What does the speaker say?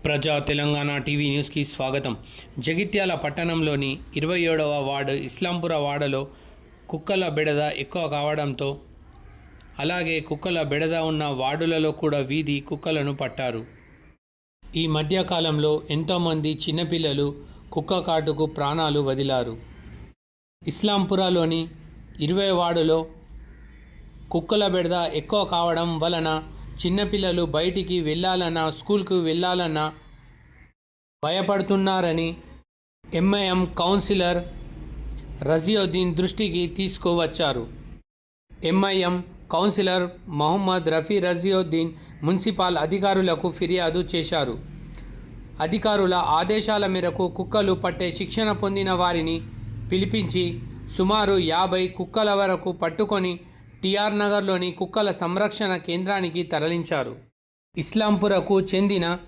ప్రజా తెలంగాణ టీవీ న్యూస్కి స్వాగతం. జగిత్యాల పట్టణంలోని 27వ వార్డు ఇస్లాంపుర వాడలో కుక్కల బెడద ఎక్కువ కావడంతో అలాగే కుక్కల బెడద ఉన్న వార్డులలో కూడా వీధి కుక్కలను పట్టారు. ఈ మధ్యకాలంలో ఎంతోమంది చిన్నపిల్లలు కుక్క కాటుకు ప్రాణాలు వదిలారు. ఇస్లాంపురలోని 20 వార్డులో కుక్కల బెడద ఎక్కువ కావడం వలన చిన్నపిల్లలు బయటికి వెళ్ళాలన్నా స్కూల్కు వెళ్ళాలన్నా భయపడుతున్నారని ఎంఐఎం కౌన్సిలర్ రజియుద్దీన్ దృష్టికి తీసుకువచ్చారు. ఎంఐఎం కౌన్సిలర్ మొహమ్మద్ రఫీ రజియుద్దీన్ మున్సిపల్ అధికారులకు ఫిర్యాదు చేశారు. అధికారుల ఆదేశాల మేరకు కుక్కలు పట్టే శిక్షణ పొందిన వారిని పిలిపించి సుమారు 50 కుక్కల వరకు పట్టుకొని టిఆర్ నగర్లోని కుక్కల సంరక్షణ కేంద్రానికి తరలించారు. ఇస్లాంపురకు చెందిన